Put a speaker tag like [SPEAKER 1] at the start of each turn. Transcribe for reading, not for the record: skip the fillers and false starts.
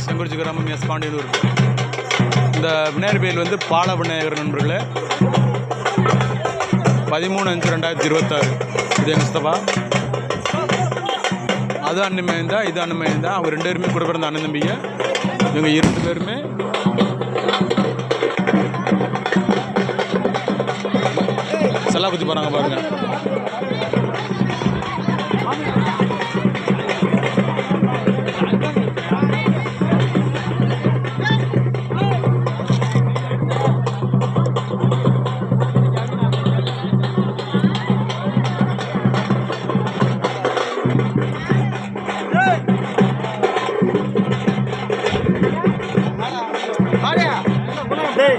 [SPEAKER 1] செங்குறிச்சி கிராமம் எஸ் பாண்டியனூர். இந்த விநாயகர் கோயில் வந்து பால விநாயகர் நண்பர்களே, 13/5/2026. இது எங்கள் சித்தப்பா. அது அண்ணன் தான், இது அண்ணன் தான். அவங்க 2 பேருமே கூட பிறந்த அண்ணன் தம்பிங்க. இவங்க 2 பேருமே செல்லா குத்தி போகிறாங்க பாருங்க.
[SPEAKER 2] Hey,